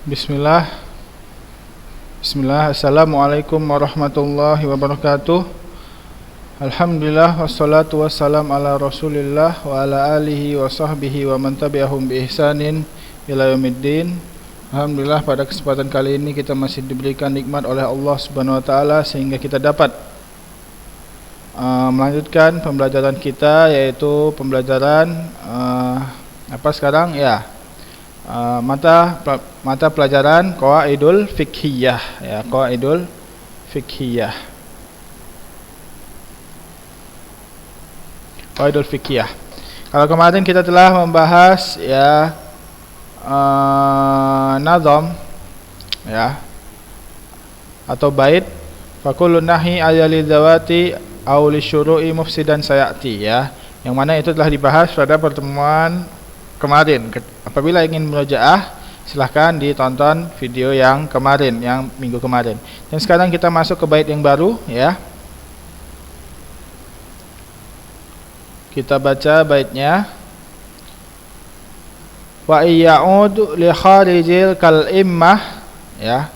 Bismillah. Bismillah. Assalamualaikum warahmatullahi wabarakatuh. Alhamdulillah wassalatu wassalam ala Rasulillah wa ala alihi wa sahbihi wa man tabi'ahum bi ihsanin ila yaumiddin. Alhamdulillah, pada kesempatan kali ini kita masih diberikan nikmat oleh Allah Subhanahu wa taala sehingga kita dapat melanjutkan pembelajaran kita, yaitu pembelajaran apa sekarang ya? Mata pelajaran Qawaidul Fiqhiyah ya, Qawaidul Fiqhiyah. Qawaidul Fiqhiyah. Kalau kemarin kita telah membahas ya nazam ya atau bait faqulun nahi ayali zawati aw li syuru'i mufsidan sayati ya, yang mana itu telah dibahas pada pertemuan kemarin. Apabila ingin murojaah, silahkan ditonton video yang kemarin, yang minggu kemarin. Dan sekarang kita masuk ke bait yang baru ya. Kita baca baitnya. Wa iya'ud li kharijil kal immah ya.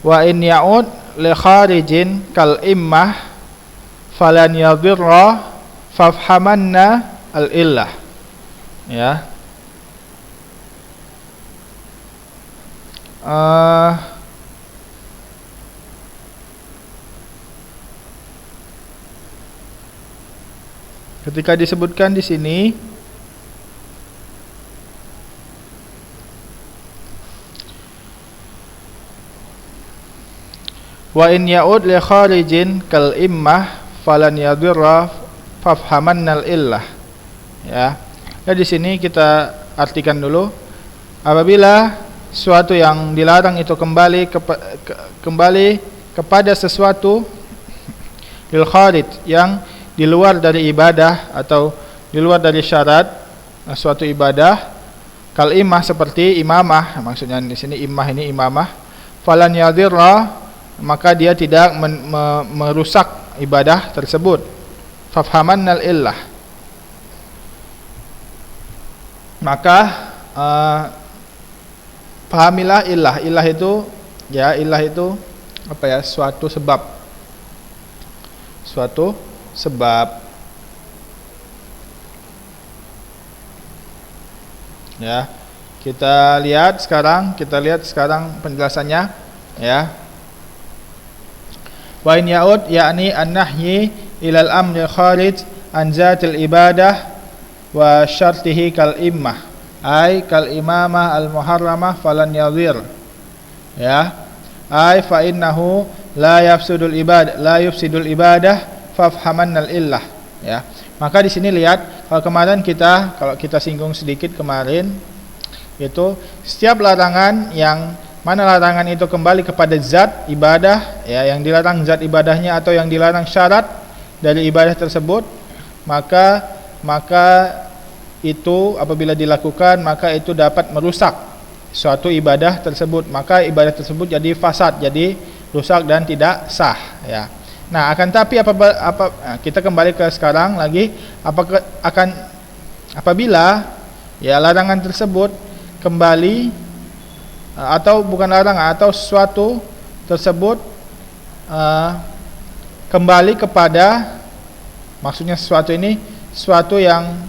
Wa in ya'ud li kharijin kal immah falan yadhirra fafhamanna al illah ya. Ketika disebutkan di sini wa in ya'ud li kharijin kal immah falan yadhirra fafhamannal illah ya. Ya, di sini kita artikan dulu, apabila suatu yang dilarang itu kembali kepada sesuatu lil kharij, yang di luar dari ibadah atau di luar dari syarat suatu ibadah, kal imah seperti imamah, maksudnya di sini imah ini imamah, falan yadhirra, maka dia tidak merusak ibadah tersebut. Fafhamannal illah, maka pahamilah illah. Illah itu ya, illah itu apa ya? Suatu sebab. Suatu sebab. Ya. Kita lihat sekarang penjelasannya ya. Wa in ya'ud yakni an-nahyi ilal amri kharij an zatil ibadah wa syartihi kal immah, ay kal imamah al muharramah falan yadhir ya, ay fa innahu la yufsidul ibadah fafhamannal illah ya. Maka di sini lihat, kalau kita singgung sedikit kemarin, itu setiap larangan yang mana larangan itu kembali kepada zat ibadah ya, yang dilarang zat ibadahnya atau yang dilarang syarat dari ibadah tersebut, maka itu apabila dilakukan maka itu dapat merusak suatu ibadah tersebut, maka ibadah tersebut jadi fasad, jadi rusak dan tidak sah ya. Nah, akan tapi kita kembali ke sekarang lagi, apabila ya larangan tersebut kembali atau bukan larangan, atau sesuatu tersebut kembali kepada, maksudnya sesuatu ini suatu yang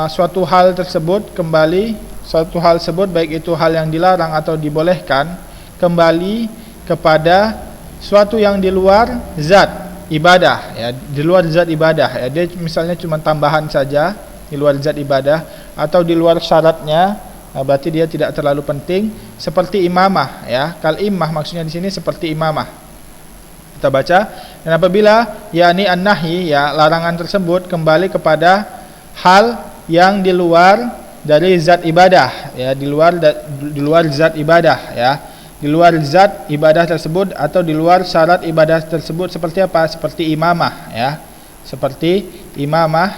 suatu hal tersebut kembali, suatu hal tersebut baik itu hal yang dilarang atau dibolehkan, kembali kepada suatu yang di luar zat ibadah ya, di luar zat ibadah ya. Dia misalnya cuma tambahan saja di luar zat ibadah atau di luar syaratnya, berarti dia tidak terlalu penting, seperti imamah ya. Kal immah maksudnya di sini seperti imamah. Kita baca, dan apabila yakni an-nahi ya, larangan tersebut kembali kepada hal yang di luar dari zat ibadah ya, di luar zat ibadah ya, di luar zat ibadah tersebut atau di luar syarat ibadah tersebut, seperti apa? Seperti imamah ya, seperti imamah,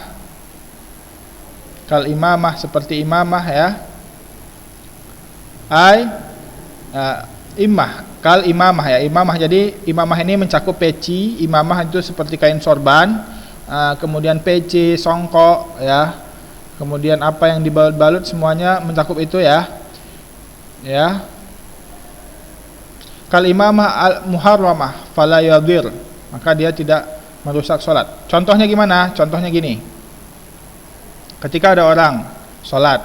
kal imamah seperti imamah ya, ay imah kal imamah ya, imamah. Jadi imamah ini mencakup peci. Imamah itu seperti kain sorban, kemudian peci, songkok ya, kemudian apa yang dibalut-balut semuanya mencakup itu ya. ya. Kal imamah al muharramah fala yadir, maka dia tidak merusak salat. Contohnya gimana? Contohnya gini. Ketika ada orang salat,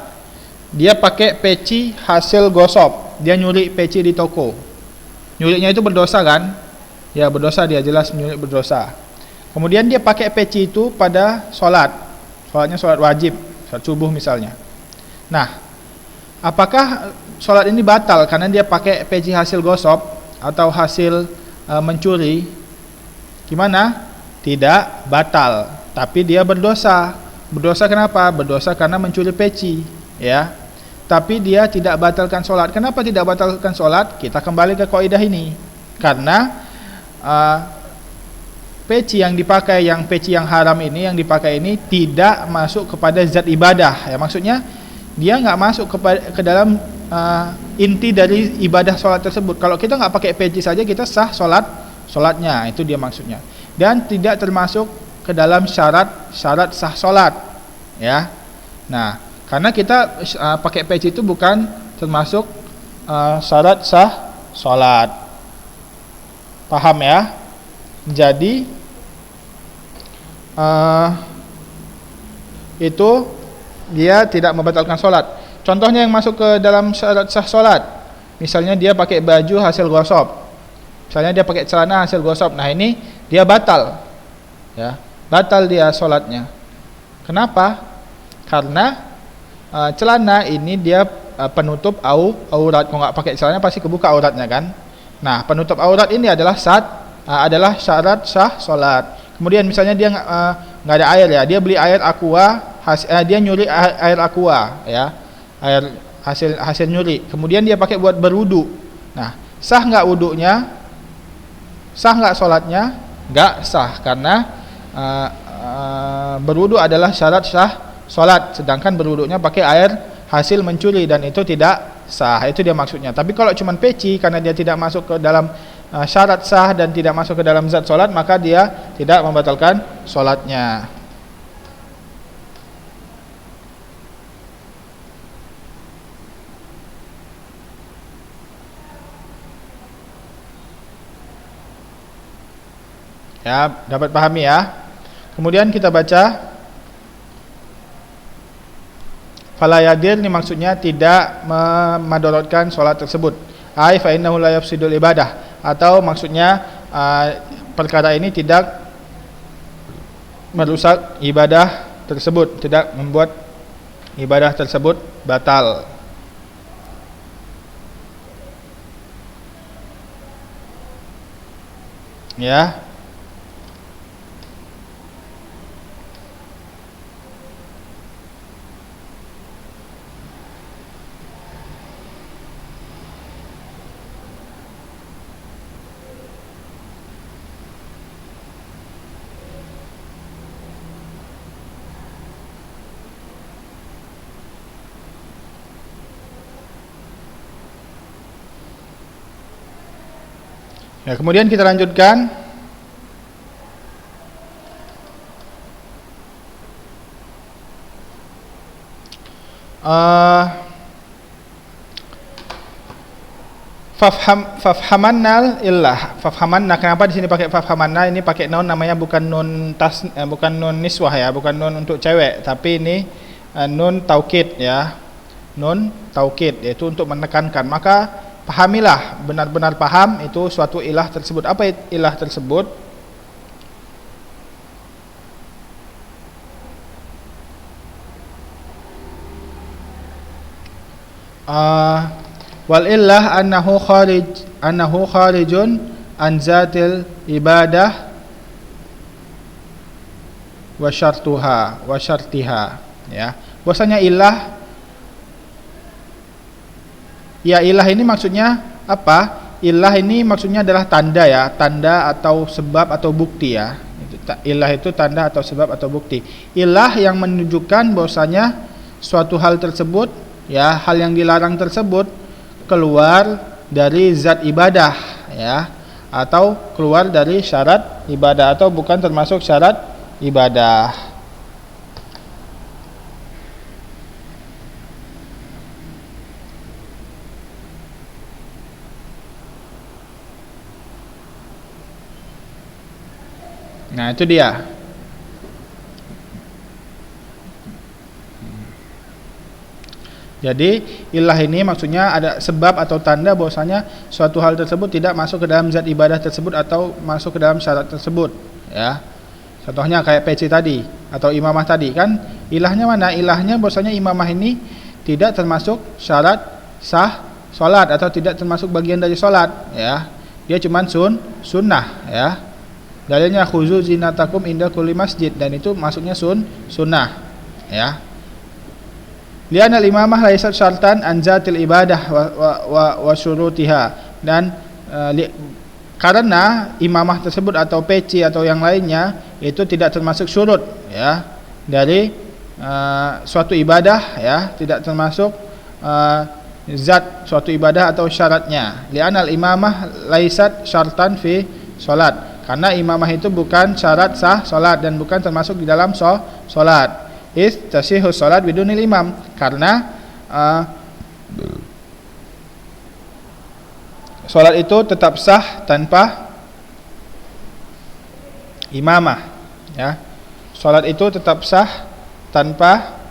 dia pakai peci hasil gosok, dia nyuri peci di toko. Nyurinya itu berdosa kan? Ya, berdosa, dia jelas nyuri, berdosa. Kemudian dia pakai peci itu pada salat. Salatnya salat wajib, salat subuh misalnya. Nah, apakah salat ini batal karena dia pakai peci hasil gosok atau hasil mencuri? Gimana? Tidak batal, tapi dia berdosa. Berdosa kenapa? Berdosa karena mencuri peci, ya. Tapi dia tidak batalkan salat. Kenapa tidak batalkan salat? Kita kembali ke kaidah ini. Karena peci yang dipakai, peci yang haram ini, yang dipakai ini tidak masuk kepada zat ibadah, ya. Maksudnya dia nggak masuk ke dalam inti dari ibadah sholat tersebut. Kalau kita nggak pakai peci saja kita sah sholatnya, itu dia maksudnya. Dan tidak termasuk ke dalam syarat sah sholat, ya. Nah, karena kita pakai peci itu bukan termasuk syarat sah sholat. Paham ya? Jadi itu dia tidak membatalkan sholat. Contohnya yang masuk ke dalam syarat sah sholat, misalnya dia pakai baju hasil gosok, misalnya dia pakai celana hasil gosok. Nah, ini dia batal, ya, batal dia sholatnya. Kenapa? Karena celana ini dia penutup aurat. Kalau nggak pakai celana pasti kebuka auratnya kan. Nah, penutup aurat ini adalah syarat sah sholat. Kemudian misalnya dia nggak ada air, ya, dia beli air aqua, dia nyuri air aqua, ya, air hasil nyuri. Kemudian dia pakai buat berwudu. Nah, sah nggak wudunya? Sah nggak sholatnya? Nggak sah, karena berwudu adalah syarat sah sholat, sedangkan berwudunya pakai air hasil mencuri, dan itu tidak sah. Itu dia maksudnya. Tapi kalau cuma peci, karena dia tidak masuk ke dalam syarat sah dan tidak masuk ke dalam zat sholat, maka dia tidak membatalkan sholatnya. Ya, dapat pahami ya. Kemudian kita baca fala yadir, ini maksudnya tidak memadaratkan sholat tersebut. Ai fa innahu la yafsidul ibadah, atau maksudnya perkara ini tidak merusak ibadah tersebut, tidak membuat ibadah tersebut batal. Ya. Ya, kemudian kita lanjutkan. Fafhamannal illah. Fafhamanna, kenapa di sini pakai fafhamanna? Ini pakai nun, namanya bukan nun bukan nun niswah, ya, bukan nun untuk cewek, tapi ini nun taukid, ya. Nun taukid, yaitu untuk menekankan. Maka pahamilah, benar-benar paham itu suatu ilah tersebut. Apa ilah tersebut? Wal illah annahu kharijun an zatil ibadah wa syartiha, ya. Bahwasanya ilah, ya, ilah ini maksudnya apa? Ilah ini maksudnya adalah tanda, ya, tanda atau sebab atau bukti, ya. Ilah itu tanda atau sebab atau bukti. Ilah yang menunjukkan bahwasanya suatu hal tersebut, ya, hal yang dilarang tersebut keluar dari zat ibadah, ya, atau keluar dari syarat ibadah, atau bukan termasuk syarat ibadah. Nah, itu dia. Jadi ilah ini maksudnya ada sebab atau tanda bahwasanya suatu hal tersebut tidak masuk ke dalam zat ibadah tersebut atau masuk ke dalam syarat tersebut, ya. Contohnya kayak peci tadi atau imamah tadi kan, ilahnya mana? Ilahnya bahwasanya imamah ini tidak termasuk syarat sah salat atau tidak termasuk bagian dari salat, ya. Dia cuma sunnah, ya. Dalilnya khuzu zinatakum inda kulli masjid, dan itu masuknya sunnah, ya. Lianal imamah laisat syartan an zatil ibadah wa syurutiha, dan karena imamah tersebut atau peci atau yang lainnya itu tidak termasuk syurut, ya, dari suatu ibadah, ya, tidak termasuk zat suatu ibadah atau syaratnya. Lianal imamah laisat syartan fi salat, karena imamah itu bukan syarat sah salat dan bukan termasuk di dalam salat. Tasihus salat bidunil imam, karena salat itu tetap sah tanpa imamah, ya. Salat itu tetap sah tanpa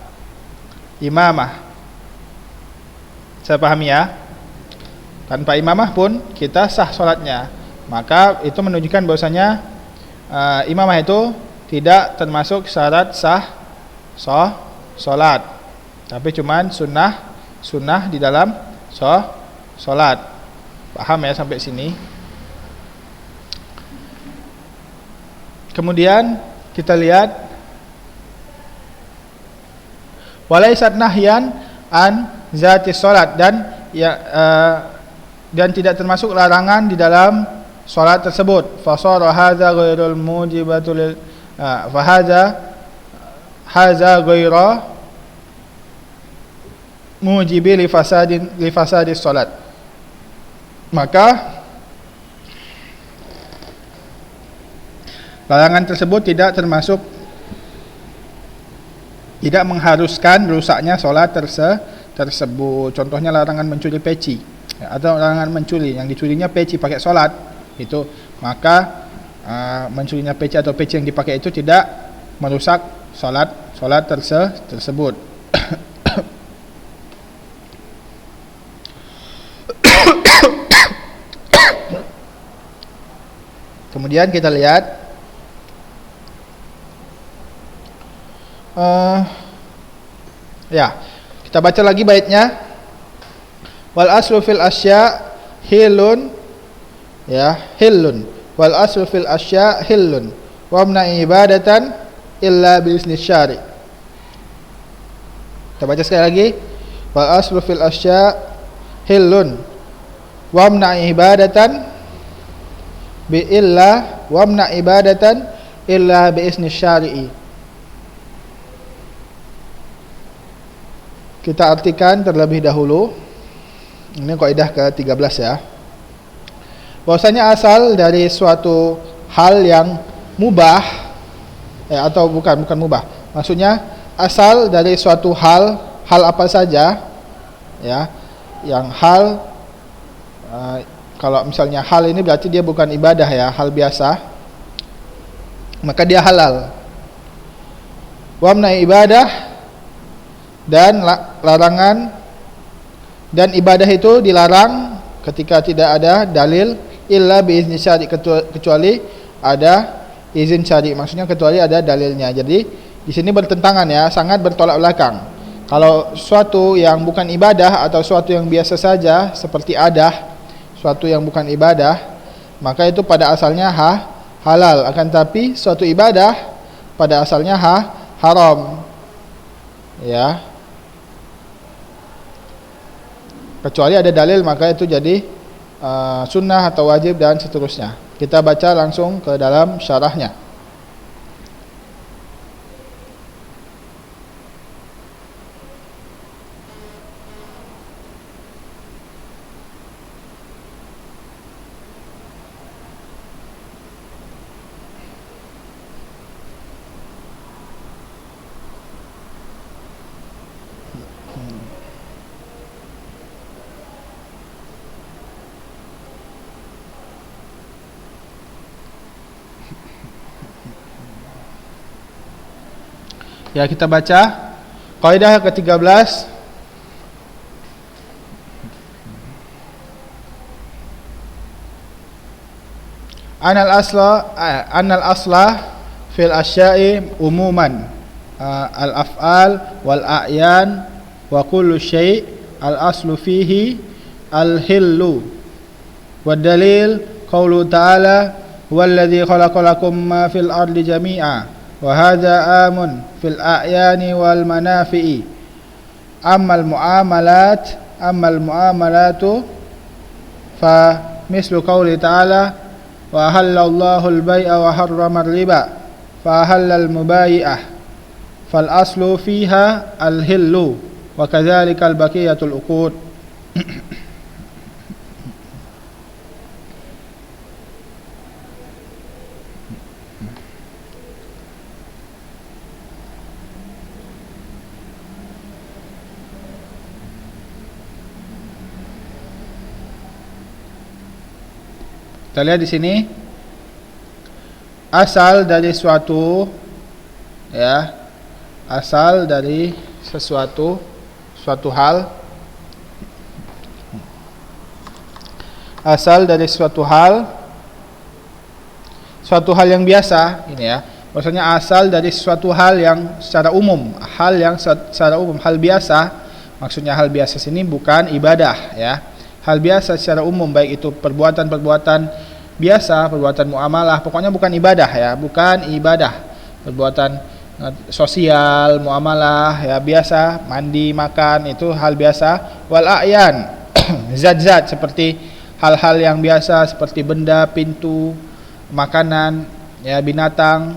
imamah. Saya pahami, ya. Tanpa imamah pun kita sah salatnya. Maka itu menunjukkan bahwasanya imamah itu tidak termasuk syarat sah salat, tapi cuman sunnah di dalam salat. Paham, ya, sampai sini? Kemudian kita lihat walaisat nahyan an zati salat, dan dan tidak termasuk larangan di dalam salat tersebut. Fasara hadza ghairul mujibatul fa hadza ghaira mujibi li fasadis salat. Maka larangan tersebut tidak termasuk, tidak mengharuskan rusaknya salat tersebut. Contohnya larangan mencuri peci, ya, atau larangan mencuri yang dicurinya peci pakai salat itu, maka mencurinya peci atau peci yang dipakai itu tidak merusak salat tersebut. Kemudian kita lihat ya, kita baca lagi baitnya. Wal aslu fil asya hilun, ya, hilun. Wal aslu fil asya hilun wa amna ibadatan illa bi izni syari'. Kita baca sekali lagi. Wal aslu fil asya hilun wa amna ibadatan bi illa wa amna ibadatan illa bi izni syari'i. Kita artikan terlebih dahulu. Ini kaidah ke-13, ya. Bahwasanya asal dari suatu hal yang mubah, atau bukan mubah. Maksudnya asal dari suatu hal apa saja, ya, yang hal kalau misalnya hal ini berarti dia bukan ibadah, ya, hal biasa, maka dia halal. Wa amna ibadah, dan larangan, dan ibadah itu dilarang ketika tidak ada dalil illa bi izni syari', kecuali ada izin syari', maksudnya kecuali ada dalilnya. Jadi di sini bertentangan, ya, sangat bertolak belakang. Kalau suatu yang bukan ibadah atau suatu yang biasa saja seperti adah, suatu yang bukan ibadah, maka itu pada asalnya halal, akan tapi suatu ibadah pada asalnya haram, ya. Kecuali ada dalil, maka itu jadi sunnah atau wajib dan seterusnya. Kita baca langsung ke dalam syarahnya. Ya, kita baca kaidah ke-13. Anal asla fil asya'i umuman al af'al wal a'yan wa kullu syai' al aslu fihi al hillu wad dalil qaulu ta'ala huwallazi khalaqalakum ma fil ardi jami'a wa hadza amun fil a'yani wal manafi'i ammal muamalatu fa mislu qauli ta'ala wa halallahu al-bai'a wa harrama ar-riba fa halal mubayi'ah fal aslu fiha al-hillu wa kadzalika al-baqiyatul uqud. Kita lihat di sini asal dari suatu, ya, asal dari suatu hal, asal dari suatu hal yang biasa, ini ya. Maksudnya asal dari suatu hal yang secara umum, hal biasa. Maksudnya hal biasa sini bukan ibadah, ya. Hal biasa secara umum, baik itu perbuatan biasa, perbuatan muamalah, pokoknya bukan ibadah, ya, bukan ibadah. Perbuatan sosial, muamalah, ya, biasa, mandi, makan, itu hal biasa. Wal a'yan, zat-zat seperti hal-hal yang biasa seperti benda, pintu, makanan, ya, binatang,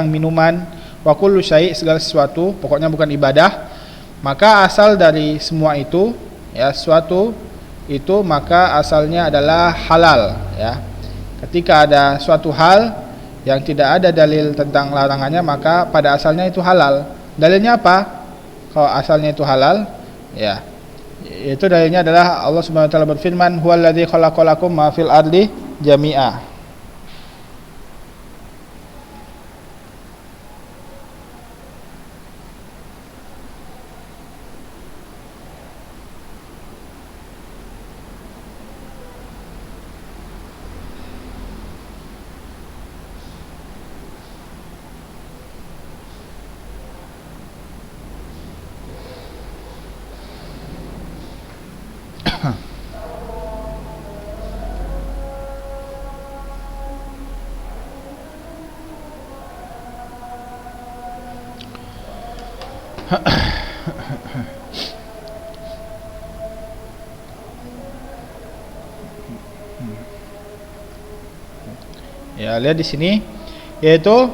minuman, wa kullu syai', segala sesuatu, pokoknya bukan ibadah. Maka asal dari semua itu, ya, suatu itu maka asalnya adalah halal, ya. Ketika ada suatu hal yang tidak ada dalil tentang larangannya, maka pada asalnya itu halal. Dalilnya apa? Kalau asalnya itu halal, ya, itu dalilnya adalah Allah Subhanahu wa taala berfirman, huwallazi khalaqalakum ma fil ardi jami'a. Ya, lihat di sini, yaitu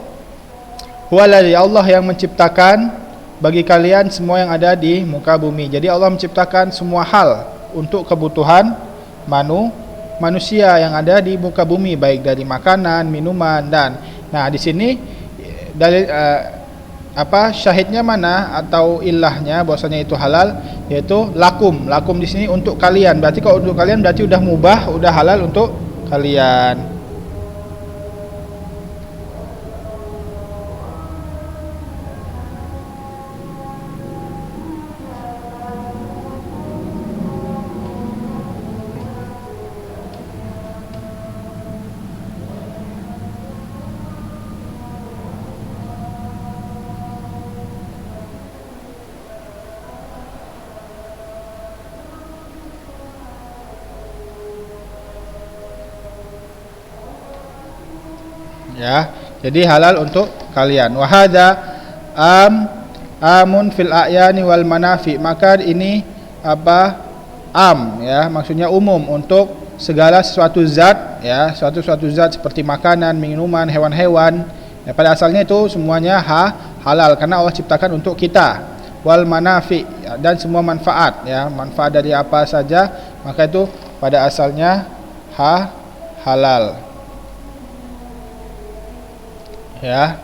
huwallazi, Allah yang menciptakan bagi kalian semua yang ada di muka bumi. Jadi Allah menciptakan semua hal untuk kebutuhan manusia yang ada di muka bumi, baik dari makanan, minuman, dan nah di sini dalil syahidnya mana atau ilahnya bahwasanya itu halal, yaitu lakum di sini untuk kalian. Berarti kalau untuk kalian berarti udah mubah, udah halal untuk kalian. Ya, jadi halal untuk kalian. Wa hadza amun fil a'yani wal manafi, maka ini ya, maksudnya umum untuk segala sesuatu zat, ya, suatu zat seperti makanan, minuman, hewan-hewan, ya, pada asalnya itu semuanya halal karena Allah ciptakan untuk kita. Wal manafi, ya, dan semua manfaat, ya, manfaat dari apa saja, maka itu pada asalnya halal. Ya.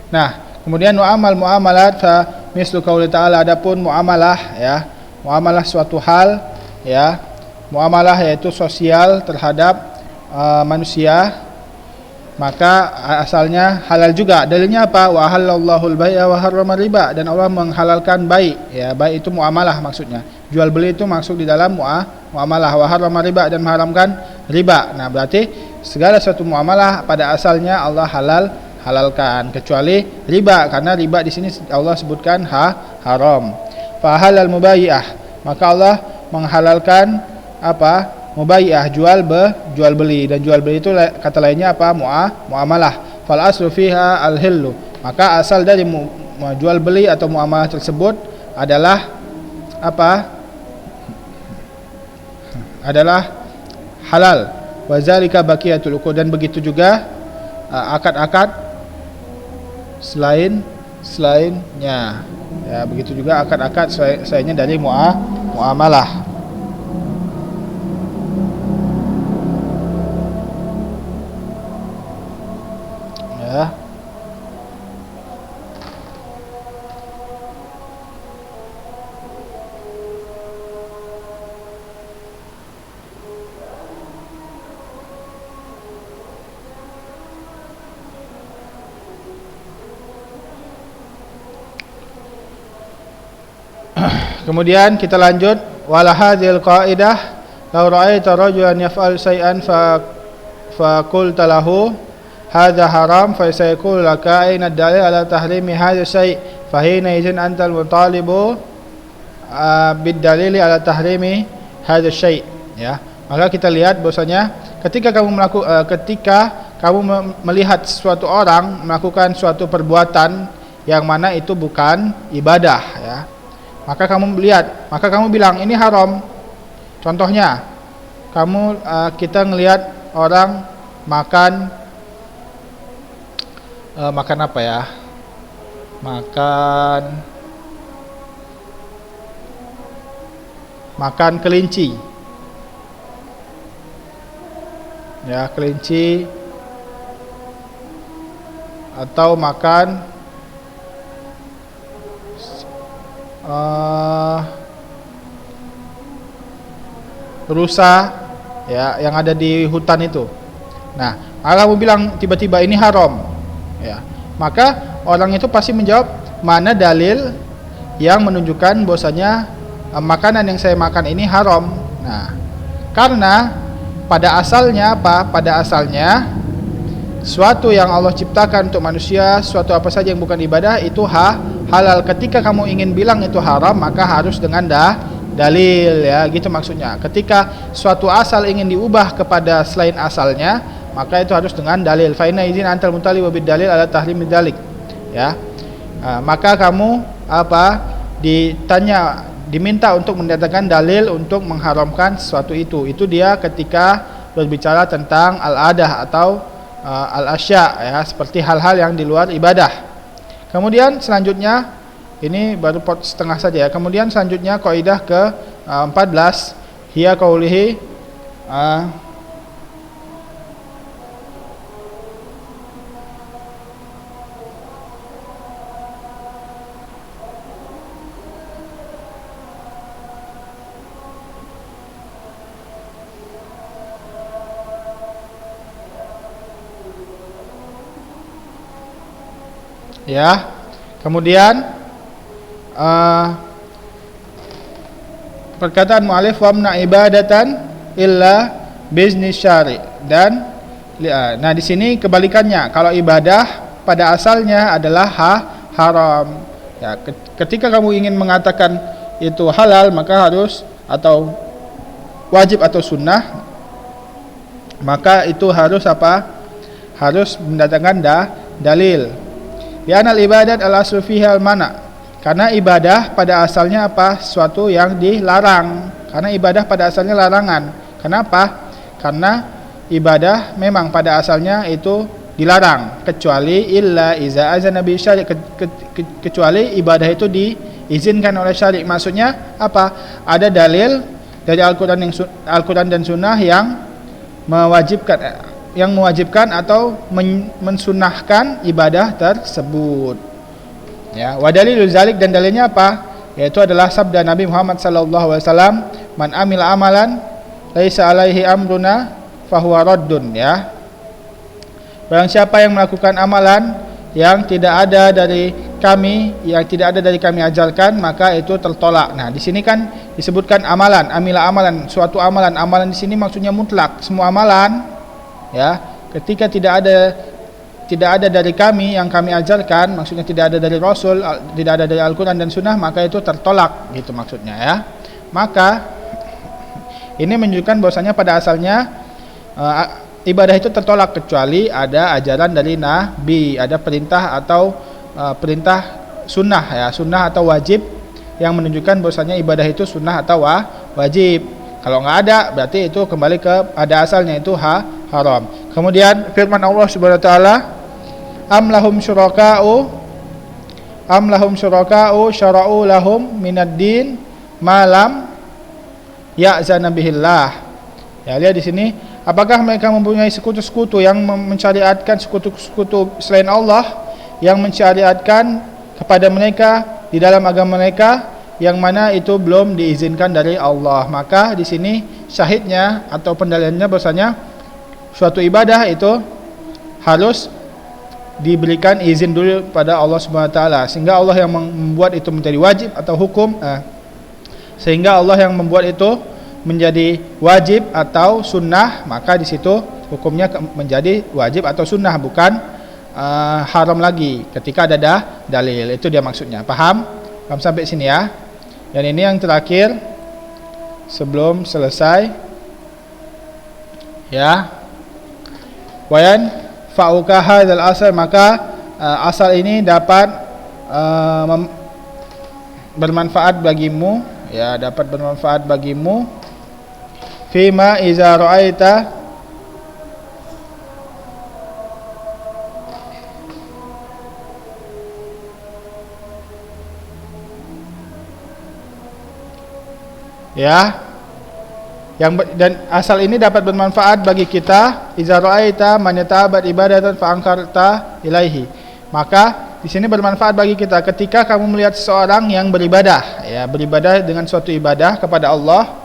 Nah, kemudian muamalat fa mislu qauli ta'ala, adapun muamalah, ya, muamalah suatu hal, ya, muamalah yaitu sosial terhadap manusia, maka asalnya halal juga. Dalilnya apa? Wa halallahu al-bai'a wa harrama riba, dan Allah menghalalkan bai', ya, bai' itu muamalah maksudnya. Jual beli itu masuk di dalam muamalah. Wa harrama riba, dan mengharamkan riba. Nah, berarti segala suatu muamalah pada asalnya Allah halalkan, kecuali riba, karena riba di sini Allah sebutkan haram. Fa halal mubayi'ah, maka Allah menghalalkan apa? Mubayi'ah, jual beli, dan jual beli itu kata lainnya apa? Muamalah. Fal aslu fiha al-hillu, maka asal dari jual beli atau muamalah tersebut adalah apa? Adalah halal. Wa zalika baqiyatul uqud, dan begitu juga akad-akad selainnya, ya, begitu juga akad-akad selainnya dari muamalah. Ya. Kemudian kita lanjut, wala hadhil qaidah law ra'aita rajulan yaf'al shay'an fa qulta lahu hadza haram fa sayaqulu laka aina ad-dalil ala tahrimi hadha syai' fa hina idzin anta al-mutalibu bid-dalili ala tahrimi hadha syai', ya. Maka kita lihat bahwasanya ketika kamu melihat suatu orang melakukan suatu perbuatan yang mana itu bukan ibadah, ya, maka kamu bilang ini haram. Contohnya, kita ngelihat orang makan apa ya? Makan kelinci. Ya, kelinci, atau makan rusa, ya, yang ada di hutan itu. Nah, kalau kamu bilang tiba-tiba ini haram, ya, maka orang itu pasti menjawab, mana dalil yang menunjukkan bahwasanya makanan yang saya makan ini haram. Nah, karena pada asalnya apa? Pada asalnya suatu yang Allah ciptakan untuk manusia, suatu apa saja yang bukan ibadah itu halal. Ketika kamu ingin bilang itu haram, maka harus dengan dalil, ya, gitu maksudnya. Ketika suatu asal ingin diubah kepada selain asalnya, maka itu harus dengan dalil. Fa inna idzin antal mutali wa bid dalil ala tahrim dzalik, ya. Maka kamu diminta untuk mendatangkan dalil untuk mengharamkan sesuatu itu. Itu dia ketika berbicara tentang al-adah atau al-asya, ya, seperti hal-hal yang di luar ibadah. Kemudian selanjutnya, ini baru setengah saja, ya. Kemudian selanjutnya kaidah ke 14, hiya qaulihi ya. Kemudian perkataan mu'alif wamna ibadatan illa bisnis syari, dan nah di sini kebalikannya. Kalau ibadah pada asalnya adalah haram, ya, ketika kamu ingin mengatakan itu halal, maka harus, atau wajib atau sunnah, maka itu harus apa? Harus mendatangkan dalil. Ya, anal ibadat al-aslu fiha al-mana, karena ibadah pada asalnya apa? Suatu yang dilarang. Karena ibadah pada asalnya larangan. Kenapa? Karena ibadah memang pada asalnya itu dilarang, kecuali illa iza azana bi syari', kecuali ibadah itu diizinkan oleh syari'. Maksudnya apa? Ada dalil dari Al-Qur'an dan Sunnah yang mewajibkan atau mensunahkan ibadah tersebut, ya. Wa dalilul zalik, dan dalilnya apa? Yaitu adalah sabda Nabi Muhammad sallallahu alaihi wasallam, man amila amalan laisa alaihi amruna fahuwa raddun, ya. barang siapa yang melakukan amalan yang tidak ada dari kami, ajarkan, maka itu tertolak. Nah, di sini kan disebutkan amalan, amila amalan, suatu amalan. Amalan di sini maksudnya mutlak, semua amalan, ya. Ketika tidak ada dari kami yang kami ajarkan, maksudnya tidak ada dari Rasul, tidak ada dari Al-Quran dan Sunnah, maka itu tertolak, gitu maksudnya, ya. Maka ini menunjukkan bahwasanya pada asalnya ibadah itu tertolak kecuali ada ajaran dari Nabi, ada perintah atau perintah sunnah, ya, sunnah atau wajib yang menunjukkan bahwasanya ibadah itu sunnah atau wajib. Kalau nggak ada, berarti itu kembali ke pada asalnya, itu haram. Kemudian firman Allah Subhanahu wa taala, am lahum syuraka'u syara'u lahum minad din ma lam ya'zana bihillah. Ya, lihat di sini, apakah mereka mempunyai sekutu-sekutu yang mensyariatkan, sekutu-sekutu selain Allah yang mensyariatkan kepada mereka di dalam agama mereka yang mana itu belum diizinkan dari Allah. Maka di sini syahidnya atau pendalilannya bahwasanya suatu ibadah itu harus diberikan izin dulu pada Allah Subhanahu wa taala, sehingga Allah yang membuat itu menjadi wajib atau hukum, sehingga Allah yang membuat itu menjadi wajib atau sunnah, maka di situ hukumnya menjadi wajib atau sunnah, bukan haram lagi ketika ada dalil. Itu dia maksudnya. Paham sampai sini, ya. Dan ini yang terakhir sebelum selesai, ya. Wayan fa'uka hadzal asal, maka asal ini dapat bermanfaat bagimu, ya, dapat bermanfaat bagimu fima iza ra'aita, ya, dan asal ini dapat bermanfaat bagi kita iza ra'aita man yata'abbad ibadatan fa ankarta ilaihi. Maka di sini bermanfaat bagi kita ketika kamu melihat seseorang yang beribadah, ya, beribadah dengan suatu ibadah kepada Allah,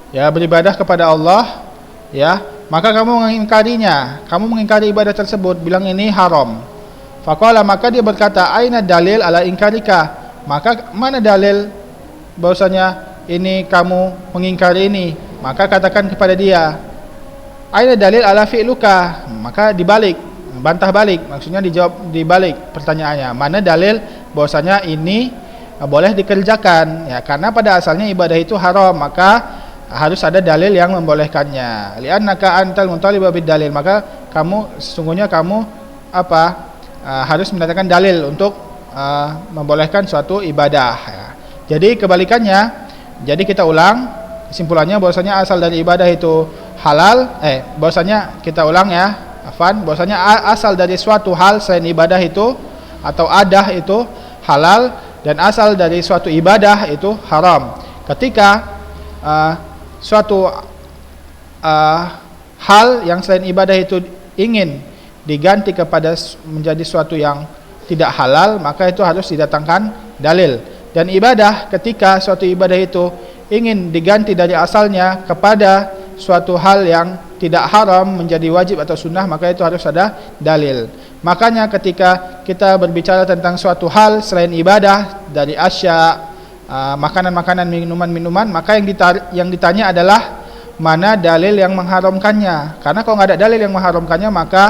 ya, beribadah kepada Allah, ya, maka kamu mengingkarinya, kamu mengingkari ibadah tersebut, bilang ini haram. Faqala, maka dia berkata, aina dalil ala ingkarika, maka mana dalil bahwasanya ini kamu mengingkari ini? Maka katakan kepada dia, aina dalil ala fi'luka, maka dibalik, bantah balik, maksudnya dijawab dibalik pertanyaannya, mana dalil bahwasanya ini boleh dikerjakan, ya, karena pada asalnya ibadah itu haram, maka harus ada dalil yang membolehkannya. Li'annaka antal mutalib bid dalil, maka sesungguhnya kamu harus mendatangkan dalil untuk membolehkan suatu ibadah, ya. Jadi kebalikannya, jadi kita ulang kesimpulannya bahwasanya asal dari ibadah itu halal, bahwasanya kita ulang, ya, bahwasanya asal dari suatu hal selain ibadah itu atau adah itu halal, dan asal dari suatu ibadah itu haram. Ketika suatu hal yang selain ibadah itu ingin diganti kepada menjadi suatu yang tidak halal, maka itu harus didatangkan dalil. Dan ibadah, ketika suatu ibadah itu ingin diganti dari asalnya kepada suatu hal yang tidak haram menjadi wajib atau sunnah, maka itu harus ada dalil. Makanya ketika kita berbicara tentang suatu hal selain ibadah dari asya, makanan-makanan, minuman-minuman, maka yang ditanya adalah mana dalil yang mengharamkannya. Karena kalau nggak ada dalil yang mengharamkannya, maka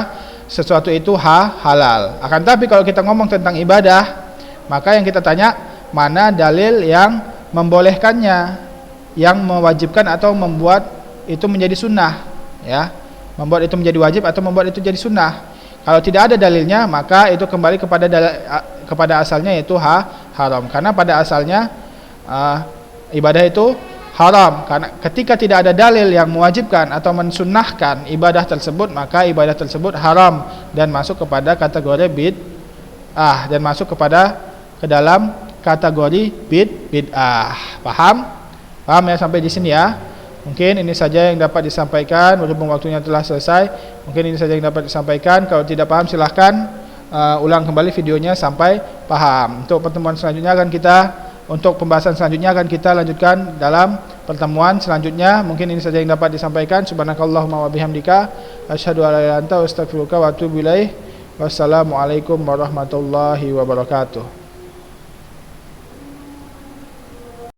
sesuatu itu halal. Akan tapi kalau kita ngomong tentang ibadah, maka yang kita tanya mana dalil yang membolehkannya, yang mewajibkan atau membuat itu menjadi sunnah, ya, membuat itu menjadi wajib atau membuat itu jadi sunnah. Kalau tidak ada dalilnya, maka itu kembali kepada asalnya, yaitu haram. Karena pada asalnya ibadah itu haram, karena ketika tidak ada dalil yang mewajibkan atau mensunnahkan ibadah tersebut, maka ibadah tersebut haram dan masuk kepada kategori bid'ah, dan masuk ke dalam kategori bid'ah. Paham ya sampai di sini, ya? Mungkin ini saja yang dapat disampaikan, berhubung waktunya telah selesai. Mungkin ini saja yang dapat disampaikan. Kalau tidak paham silahkan ulang kembali videonya sampai paham. Untuk pertemuan selanjutnya akan kita Untuk pembahasan selanjutnya akan kita lanjutkan dalam pertemuan selanjutnya. Mungkin ini saja yang dapat disampaikan. Subhanakallahumma wa bihamdika asyhadu an la ilaha illa anta astaghfiruka wa atubu ilaik. Wassalamualaikum warahmatullahi wabarakatuh.